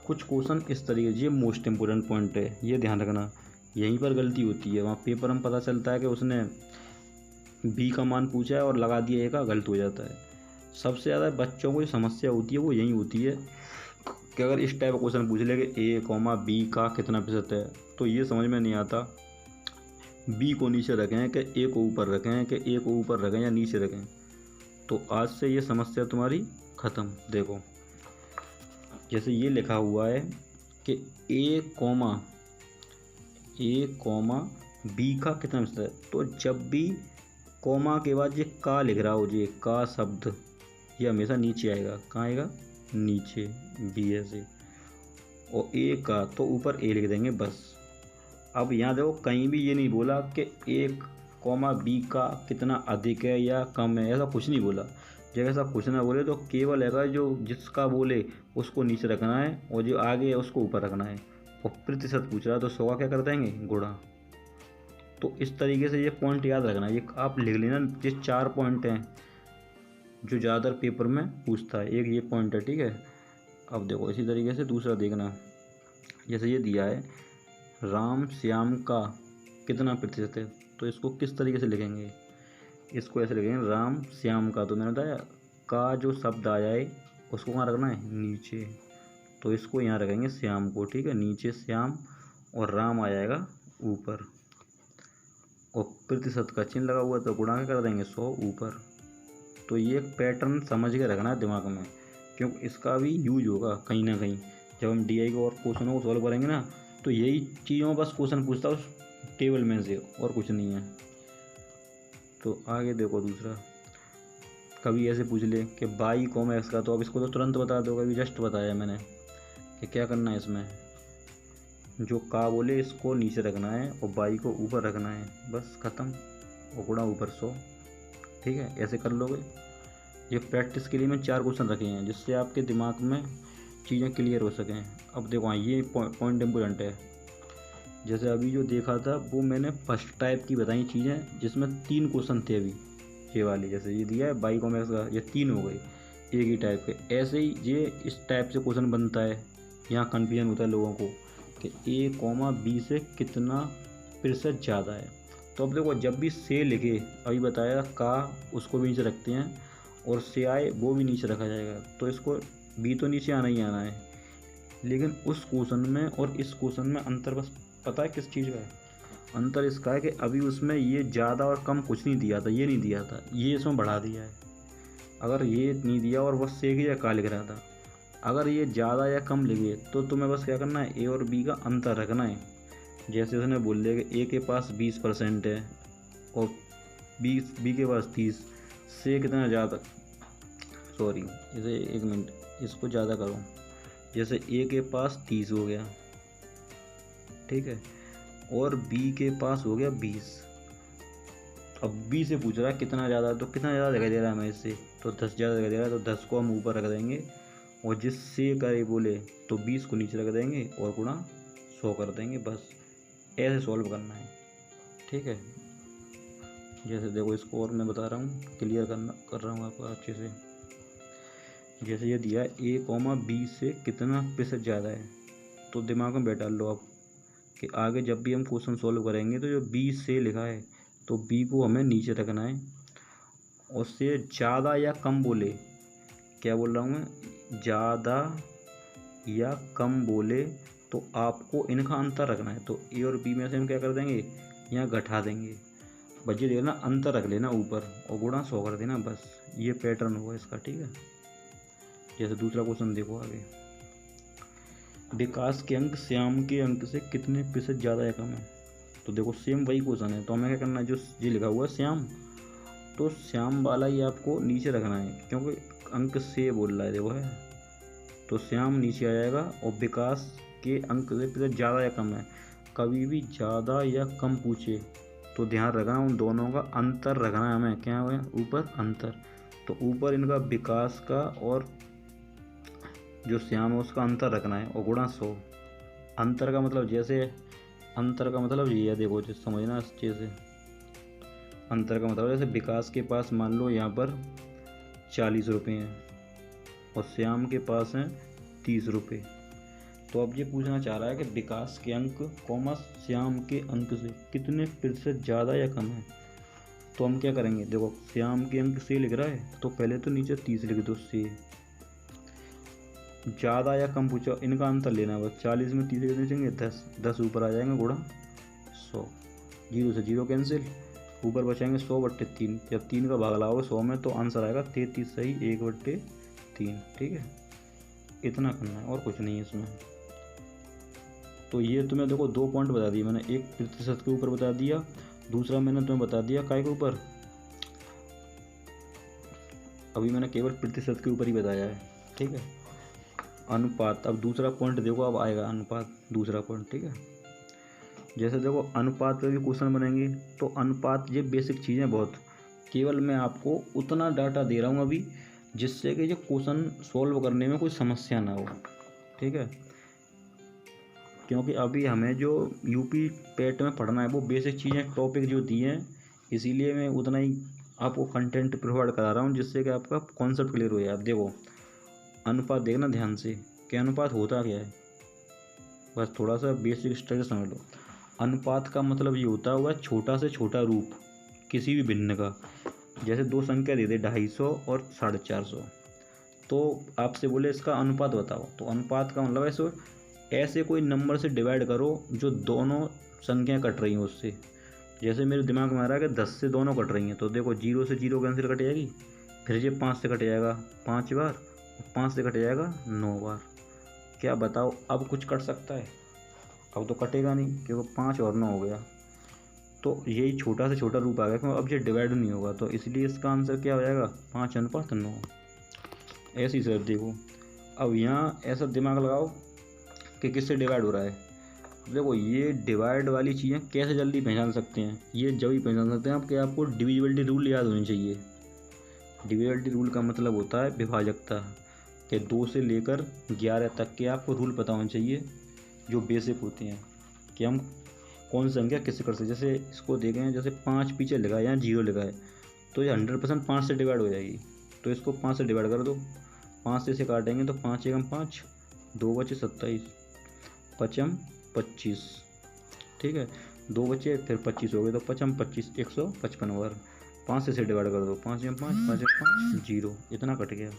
कुछ क्वेश्चन इस तरीके, ये मोस्ट इम्पोर्टेंट पॉइंट है, ये ध्यान रखना। यहीं पर गलती होती है, वहाँ पेपर में पता चलता है कि उसने B का मान पूछा है और लगा दिया A का, गलत हो जाता है। सबसे ज़्यादा बच्चों को जो समस्या होती है वो यही होती है कि अगर इस टाइप का क्वेश्चन पूछ ले कि A, B का कितना प्रतिशत है, तो ये समझ में नहीं आता B को नीचे रखें कि A को ऊपर रखें, कि A को ऊपर रखें या नीचे रखें। तो आज से ये समस्या तुम्हारी ख़त्म। देखो जैसे ये लिखा हुआ है कि A, B का कितना प्रतिशत है, तो जब भी कॉमा के बाद ये का लिख रहा हो, ये का शब्द, ये हमेशा नीचे आएगा। कहाँ आएगा, नीचे, B ऐसे। और A का तो ऊपर A लिख देंगे बस। अब यहाँ देखो कहीं भी ये नहीं बोला कि A, B का कितना अधिक है या कम है, ऐसा कुछ नहीं बोला। जब ऐसा कुछ ना बोले तो केवल है जो जिसका बोले उसको नीचे रखना है और जो आगे है उसको ऊपर रखना है। और प्रतिशत पूछ रहा है तो 100 का क्या कर देंगे, गुणा। तो इस तरीके से ये पॉइंट याद रखना, ये आप लिख लेना। ये 4 पॉइंट हैं जो ज़्यादातर पेपर में पूछता है, एक ये पॉइंट है, ठीक है। अब देखो इसी तरीके से दूसरा देखना, जैसे ये दिया है राम श्याम का कितना प्रतिशत है, तो इसको किस तरीके से लिखेंगे, इसको ऐसे लिखेंगे राम श्याम का। तो मैंने बताया का जो शब्द आया है उसको कहाँ रखना है, नीचे, तो इसको यहाँ रखेंगे श्याम को, ठीक है, नीचे श्याम, और राम आ जाएगा ऊपर। और प्रतिशत का चिन्ह लगा हुआ तो गुणा कर देंगे 100 ऊपर। तो ये एक पैटर्न समझ के रखना है दिमाग में, क्योंकि इसका भी यूज होगा कहीं ना कहीं। जब हम DI को और क्वेश्चनों को सॉल्व करेंगे ना, तो यही चीज़ों बस क्वेश्चन पूछता है उस टेबल में से, और कुछ नहीं है। तो आगे देखो दूसरा, कभी ऐसे पूछ ले कि y, x का, तो अब इसको तो तुरंत बता दो, कभी जस्ट बताया मैंने कि क्या करना है इसमें। जो का बोले इसको नीचे रखना है और y को ऊपर रखना है, बस ख़त्म। और गुणा ऊपर 100, ठीक है, ऐसे कर लोगे। ये प्रैक्टिस के लिए मैं 4 क्वेश्चन रखे हैं जिससे आपके दिमाग में चीज़ें क्लियर हो सकें। अब देखो हाँ, ये पॉइंट इम्पोर्टेंट है। जैसे अभी जो देखा था वो मैंने फर्स्ट टाइप की बताई चीज़ें, जिसमें 3 क्वेश्चन थे अभी ये वाले। जैसे ये दिया है y, x का, ये 3 हो गए एक ही टाइप के। ऐसे ही ये इस टाइप से क्वेश्चन बनता है, यहाँ कन्फ्यूजन होता है लोगों को कि A, B से कितना प्रतिशत ज़्यादा है। तो अब देखो जब भी से लिखे, अभी बताया का, उसको भी नीचे रखते हैं, और से आए वो भी नीचे रखा जाएगा। तो इसको B तो नीचे आना ही आना है। लेकिन उस क्वेश्चन में और इस क्वेश्चन में अंतर बस पता है किस चीज़ का है, अंतर इसका है कि अभी उसमें ये ज़्यादा और कम कुछ नहीं दिया था, ये नहीं दिया था, ये इसमें बढ़ा दिया है। अगर ये नहीं दिया और बस से या का लिख रहा था, अगर ये ज़्यादा या कम लिखे तो तुम्हें बस क्या करना है, A और B का अंतर रखना है। जैसे उसने बोल दिया कि A के पास 20% है और B के पास 30, से कितना ज़्यादा, सॉरी जैसे 1 मिनट इसको ज़्यादा करो, जैसे A के पास 30 हो गया, ठीक है, और B के पास हो गया 20। अब B से पूछ रहा है कितना ज़्यादा, तो कितना ज़्यादा दिखाई दे रहा है हमें इससे, तो 10 ज़्यादा दिखाई दे रहा है, तो 10 को हम ऊपर रख देंगे, और जिससे करे बोले तो 20 को नीचे रख देंगे और गुणा 100 कर देंगे। बस ऐसे सॉल्व करना है, ठीक है। जैसे देखो इसको और मैं बता रहा हूँ, क्लियर कर रहा हूँ आपको अच्छे से। जैसे ये दिया है a, b से कितना प्रतिशत ज़्यादा है, तो दिमाग में बैठा लो आप कि आगे जब भी हम क्वेश्चन सॉल्व करेंगे तो जो b से लिखा है तो b को हमें नीचे रखना है। उससे ज़्यादा या कम बोले, क्या बोल रहा हूँ मैं, ज़्यादा या कम बोले तो आपको इनका अंतर रखना है। तो ए और बी में से हम क्या कर देंगे, यहाँ घटा देंगे, बचे देखना अंतर रख लेना ऊपर और गुणा 100 कर देना, बस ये पैटर्न होगा इसका। ठीक है। जैसे दूसरा क्वेश्चन देखो आगे, विकास के अंक श्याम के अंक से कितने प्रतिशत ज़्यादा या कम है। तो देखो सेम वही क्वेश्चन है, तो हमें क्या करना है, जो ये लिखा हुआ है श्याम, तो श्याम वाला ही आपको नीचे रखना है क्योंकि अंक से बोल रहा है, देखो है, तो श्याम नीचे आ जाएगा। और विकास के अंक से प्रतिशत ज़्यादा या कम है, कभी भी ज़्यादा या कम पूछे तो ध्यान रखना उन दोनों का अंतर रखना है हमें, क्या है ऊपर अंतर। तो ऊपर इनका विकास का और जो श्याम है उसका अंतर रखना है और गुणा 100। अंतर का मतलब, जैसे अंतर का मतलब ये है, देखो जैसे समझना अच्छे से। अंतर का मतलब जैसे विकास के पास मान लो यहाँ पर 40 रुपये हैं और श्याम के पास हैं 30 रुपये। तो अब ये पूछना चाह रहा है कि विकास के अंक कॉमा श्याम के अंक से कितने प्रतिशत ज़्यादा या कम है। तो हम क्या करेंगे, देखो श्याम के अंक से लिख रहा है तो पहले तो नीचे 30 लिख दो, से ज़्यादा या कम पूछो, इनका अंतर लेना है बस। 40 में 30 कितने बचेंगे, 10 ऊपर आ जाएंगे गुणा 100, 0 से 0 कैंसिल, ऊपर बचाएंगे 100/3। जब 3 का भाग लगाओगे 100 में तो आंसर आएगा 33 सही 1/3। ठीक है, इतना करना है और कुछ नहीं है इसमें। तो ये तुम्हें देखो 2 पॉइंट बता दिए मैंने, एक प्रतिशत के ऊपर बता दिया, दूसरा मैंने तुम्हें बता दिया काय के ऊपर, अभी मैंने केवल प्रतिशत के ऊपर ही बताया है। ठीक है, अनुपात। अब दूसरा पॉइंट देखो, अब आएगा अनुपात, दूसरा पॉइंट। ठीक है, जैसे देखो अनुपात पे भी क्वेश्चन बनेंगे, तो अनुपात ये बेसिक चीज़ें बहुत, केवल मैं आपको उतना डाटा दे रहा हूँ अभी जिससे कि जो क्वेश्चन सॉल्व करने में कोई समस्या ना हो। ठीक है, क्योंकि अभी हमें जो यूपी पेट में पढ़ना है वो बेसिक चीज़ें टॉपिक जो दिए हैं, इसीलिए मैं उतना ही आपको कंटेंट प्रोवाइड करा रहा हूँ जिससे कि आपका कॉन्सेप्ट क्लियर हो जाए। आप देखो अनुपात देखना ध्यान से कि अनुपात होता क्या है, बस थोड़ा सा बेसिक स्ट्रक्चर समझ लो। अनुपात का मतलब ये होता हुआ छोटा से छोटा रूप किसी भी भिन्न का। जैसे दो संख्या दे दे 250 और 450, तो आपसे बोले इसका अनुपात बताओ, तो अनुपात का मतलब ऐसे कोई नंबर से डिवाइड करो जो दोनों संख्या कट रही हैं उससे। जैसे मेरे दिमाग में आ रहा है कि 10 से दोनों कट रही हैं, तो देखो 0 से 0 कैंसिल कट जाएगी, फिर ये 5 से कट जाएगा 5 बार, 5 से कट जाएगा 9 बार। क्या बताओ अब कुछ कट सकता है? अब तो कटेगा नहीं क्योंकि 5 और 9 हो गया। तो यही छोटा से छोटा रूप आ गया क्योंकि अब ये डिवाइड नहीं होगा, तो इसलिए इसका आंसर क्या हो जाएगा 5:9। ऐसे ही सर देखो, अब यहाँ ऐसा दिमाग लगाओ कि किससे डिवाइड हो रहा है। देखो ये डिवाइड वाली चीज़ें कैसे जल्दी पहचान सकते हैं, ये जब ही पहचान सकते हैं आप कि आपको डिविजिबिलिटी रूल याद होनी चाहिए। डिविजिबिलिटी रूल का मतलब होता है विभाजकता, कि 2 से लेकर 11 तक के आपको रूल पता होने चाहिए जो बेसिक होते हैं कि हम कौन सी संख्या किससे कर सकते। जैसे इसको देखें, जैसे 5 पीछे लिखा है, यहाँ 0 लिखा है, तो ये 100% 5 से डिवाइड हो जाएगी। तो इसको 5 से डिवाइड कर दो, 5 से इसे काटेंगे तो 5 एकम 5, 2 बचे 27, 5m 25। ठीक है, 2 बचे फिर 25 हो गए, तो 5m 25 155 बार। 5 से इसे डिवाइड कर दो, 5 एकम 5, 5 एकम 5, 0, इतना कट गया।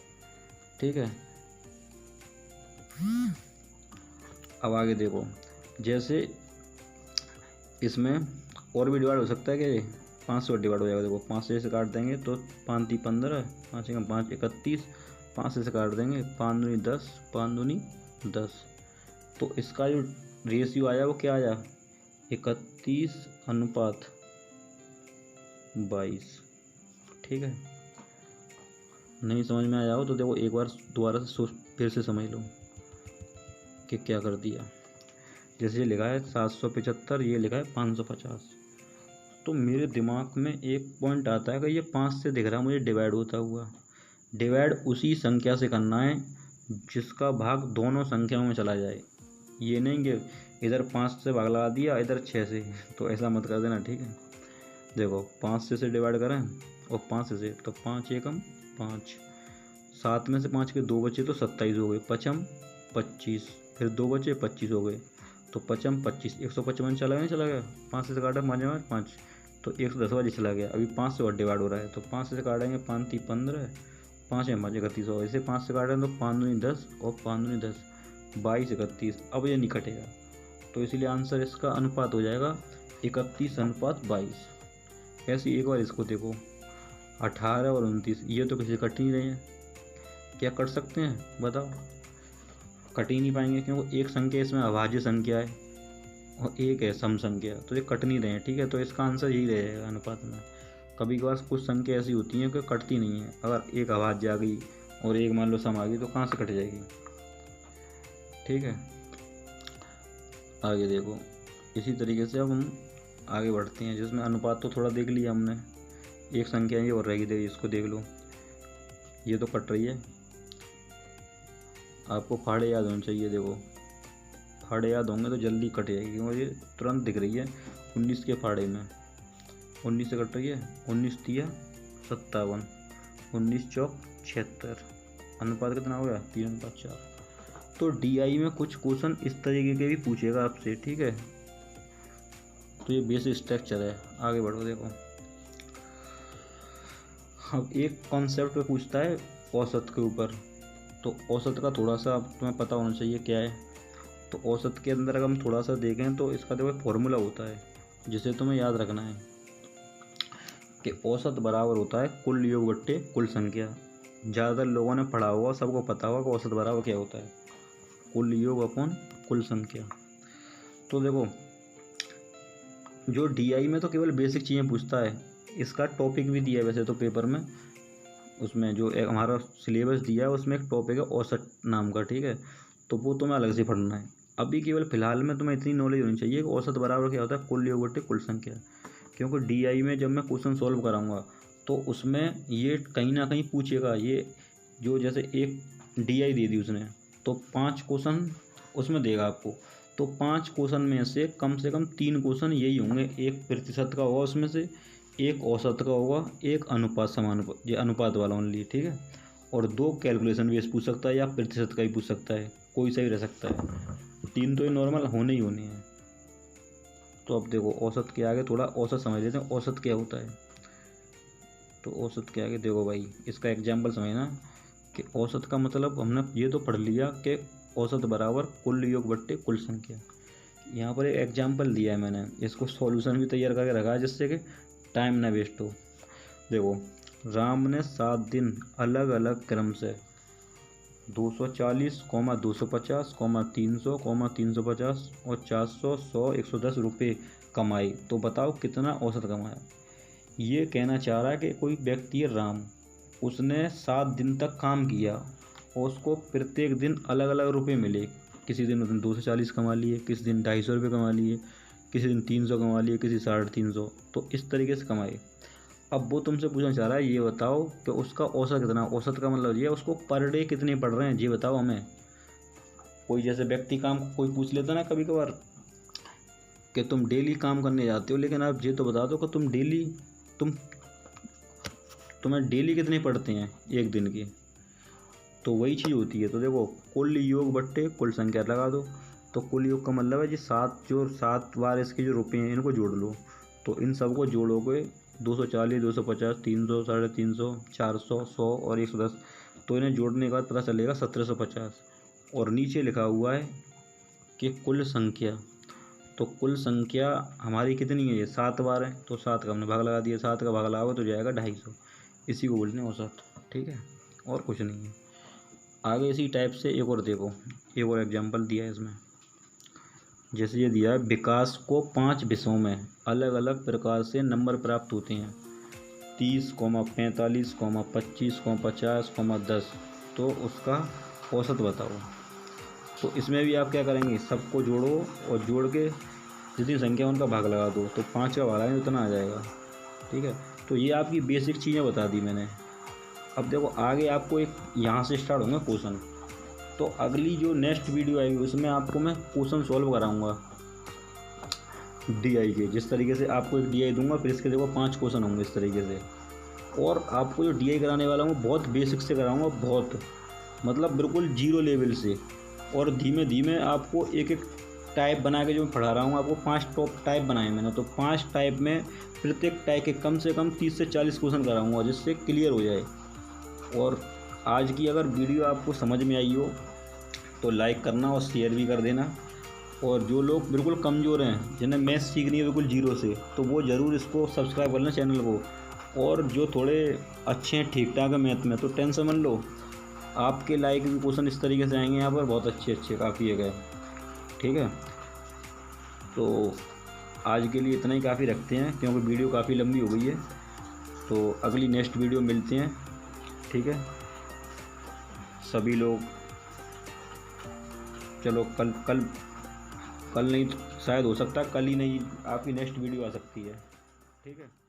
ठीक है, अब आगे देखो, जैसे इसमें और भी डिवाइड हो सकता है कि 5 से डिवाइड हो जाएगा। देखो 5 से काट देंगे तो 5 × 15, 5 एकम 5 31, 5 से काट देंगे 5 दूनी 10, 5 दूनी 10। तो इसका जो रेशियो आया वो क्या आया 31:22। ठीक है, नहीं समझ में आया हो तो देखो एक बार दोबारा से फिर से समझ लो कि क्या कर दिया। जैसे ये लिखा है 775, ये लिखा है 550, तो मेरे दिमाग में एक पॉइंट आता है कि ये 5 से दिख रहा है मुझे डिवाइड होता हुआ। डिवाइड उसी संख्या से करना है जिसका भाग दोनों संख्याओं में चला जाए। ये नहीं कि इधर 5 से भाग लगा दिया, इधर 6 से, तो ऐसा मत कर देना, ठीक है। देखो 5 से डिवाइड करें और 5 से, तो 5 एकम 5, 7 में से 5 के 2 बचे तो 27 हो गए, पचम 25, फिर 2 बचे 25 हो गए, तो पचम 25, 155 चला गया, नहीं चला गया, 5 से काटा 5 5, तो 110 वाली चला गया। अभी 5 से और डिवाइड हो रहा है, तो 5 से काटेंगे 5 3 15, 5 में 5 31 हो, ऐसे 5 से काटेंगे तो 5 दूनी 10 और 5 दूनी 10, 22 31। अब ये नहीं कटेगा, तो इसलिए आंसर इसका अनुपात हो जाएगा 31:22। ऐसे एक बार इसको देखो, 18 और 29, ये तो किसी कट नहीं रहे हैं, क्या कट सकते हैं बताओ? कट ही नहीं पाएंगे, क्योंकि एक संख्या इसमें अभाज्य संख्या है और एक है सम संख्या, तो ये कट नहीं रहे हैं, ठीक है। तो इसका आंसर यही रहेगा अनुपात में। कभी कभार कुछ संख्या ऐसी होती हैं कि कटती नहीं है, अगर एक अभाज्य आ गई और एक मान लो सम आ गई तो कहाँ से कट जाएगी, ठीक है। आगे देखो, इसी तरीके से अब हम आगे बढ़ते हैं, जिसमें अनुपात तो थोड़ा देख लिया हमने, एक संख्या ये और रहेगी, देखिए इसको देख लो, ये तो कट रही है। आपको फाड़े याद होने चाहिए, देखो फाड़े याद होंगे तो जल्दी कट जाएगी, क्योंकि ये तुरंत दिख रही है। 19 के फाड़े में 19 से कट रही है, 19 तिया 57, 19 चौक 76, अनुपात कितना हो गया 3:4। तो DI में कुछ क्वेश्चन इस तरीके के भी पूछेगा आपसे, ठीक है। तो ये बेसिक स्ट्रक्चर है, आगे बढ़ो। देखो अब एक कॉन्सेप्ट पे पूछता है औसत के ऊपर, तो औसत का थोड़ा सा तुम्हें पता होना चाहिए क्या है। तो औसत के अंदर अगर हम थोड़ा सा देखें तो इसका देखो फॉर्मूला होता है, जिसे तुम्हें याद रखना है कि औसत बराबर होता है कुल योग बट्टे कुल संख्या। ज़्यादातर लोगों ने पढ़ा हुआ, सबको पता होगा कि औसत बराबर क्या होता है, कुल योग अपॉन कुल संख्या। तो देखो जो DI में तो केवल बेसिक चीज़ें पूछता है, इसका टॉपिक भी दिया है वैसे तो पेपर में, उसमें जो एक हमारा सिलेबस दिया है उसमें एक टॉपिक है औसत नाम का, ठीक है। तो वो तुम्हें अलग से पढ़ना है। अभी केवल फिलहाल में तुम्हें इतनी नॉलेज होनी चाहिए कि औसत बराबर क्या होता है कुल योग बट्टे कुल संख्या। क्योंकि DI में जब मैं क्वेश्चन सॉल्व कराऊंगा तो उसमें ये कहीं ना कहीं पूछेगा, ये जो जैसे एक DI दे दी उसने, तो 5 क्वेश्चन उसमें देगा आपको, तो 5 क्वेश्चन में से कम 3 क्वेश्चन यही होंगे, एक प्रतिशत का होगा उसमें से, एक औसत का होगा, एक अनुपात समानुपात, ये अनुपात वाला ओनली, ठीक है। और 2 कैलकुलेशन बेस पूछ सकता है या प्रतिशत का ही पूछ सकता है, कोई सा भी रह सकता है, 3 तो ये नॉर्मल होने ही होने हैं। तो अब देखो औसत के आगे थोड़ा औसत समझ लेते हैं, औसत क्या होता है। तो औसत के आगे देखो भाई, इसका एग्जाम्पल समझना कि औसत का मतलब हमने ये तो पढ़ लिया कि औसत बराबर कुल योग बट्टे कुल संख्या। यहाँ पर एक एग्जाम्पल दिया है मैंने, इसको सॉल्यूशन भी तैयार करके रखा है जिससे कि टाइम ना वेस्ट हो। देखो राम ने 7 दिन अलग अलग क्रम से 240, 250, 300, 350 और 400, 100, 110 रुपये कमाए, तो बताओ कितना औसत कमाया। ये कहना चाह रहा है कि कोई व्यक्ति है राम, उसने 7 दिन तक काम किया और उसको प्रत्येक दिन अलग अलग रुपये मिले। किसी दिन उसने 240 कमा लिए, किसी दिन 250 रुपये कमा लिए, किसी दिन 300 कमा लिए, किसी 350, तो इस तरीके से कमाए। अब वो तुमसे पूछना चाह रहा है, ये बताओ कि उसका औसत कितना। औसत का मतलब ये उसको पर डे कितने पढ़ रहे हैं, ये बताओ हमें। कोई जैसे व्यक्ति काम कोई पूछ लेता ना कभी कभार कि तुम डेली काम करने जाते हो, लेकिन आप ये तो बता दो कि तुम्हें डेली कितने पढ़ते हैं एक दिन की, तो वही चीज़ होती है। तो देखो कुल योग बट्टे कुल संख्या लगा दो, तो कुल योग का मतलब है जी 7 बार इसके जो रुपये हैं इनको जोड़ लो, तो इन सबको जोड़ोगे 240, 250, 300, 350, 400, 100 और 110, तो इन्हें जोड़ने के बाद पता चलेगा 1750। और नीचे लिखा हुआ है कि कुल संख्या, तो कुल संख्या हमारी कितनी है, ये 7 बार है, तो 7 का हमने भाग लगा दिया, 7 का भाग लगाओगे तो जाएगा 250, इसी को बोलते हैं औसत, ठीक है, और कुछ नहीं है। आगे इसी टाइप से एक और देखो, एक और एग्जाम्पल दिया है इसमें, जैसे ये दिया है विकास को 5 विषयों में अलग अलग प्रकार से नंबर प्राप्त होते हैं, 30, 45, 25, 50, 10, तो उसका औसत बताओ। तो इसमें भी आप क्या करेंगे, सबको जोड़ो और जोड़ के जितनी संख्या उनका भाग लगा दो, तो 5 का भाग लगाएंगे उतना आ जाएगा, ठीक है। तो ये आपकी बेसिक चीज़ें बता दी मैंने। अब देखो आगे आपको एक यहाँ से स्टार्ट होंगे क्वेश्चन, तो अगली जो नेक्स्ट वीडियो आएगी उसमें आपको मैं क्वेश्चन सॉल्व कराऊंगा, डीआई के। जिस तरीके से आपको एक डीआई दूंगा, फिर इसके देखो 5 क्वेश्चन होंगे इस तरीके से। और आपको जो डीआई कराने वाला हूँ बहुत बेसिक से कराऊंगा, बहुत मतलब बिल्कुल जीरो लेवल से। और धीमे धीमे आपको एक एक टाइप बना के जो मैं पढ़ा रहा हूँ आपको, 5 टॉप टाइप बनाए मैंने, तो 5 टाइप में प्रत्येक टाइप के कम से कम 30 से 40 क्वेश्चन कराऊंगा, जिससे क्लियर हो जाए। और आज की अगर वीडियो आपको समझ में आई हो तो लाइक करना और शेयर भी कर देना। और जो लोग बिल्कुल कमज़ोर हैं, जिन्हें मैथ्स सीखनी है बिल्कुल जीरो से, तो वो ज़रूर इसको सब्सक्राइब कर लेना चैनल को। और जो थोड़े अच्छे हैं ठीक ठाक है मैथ में, तो टेंशन मत लो, आपके लायक भी क्वेश्चन इस तरीके से आएंगे यहाँ पर, बहुत अच्छे अच्छे काफ़ी है गए। ठीक है, तो आज के लिए इतना ही काफ़ी रखते हैं, क्योंकि वीडियो काफ़ी लंबी हो गई है। तो अगली नेक्स्ट वीडियो मिलते हैं। ठीक है, सभी लोग, चलो कल नहीं, शायद हो सकता है कल ही नहीं, आपकी नेक्स्ट वीडियो आ सकती है। ठीक है।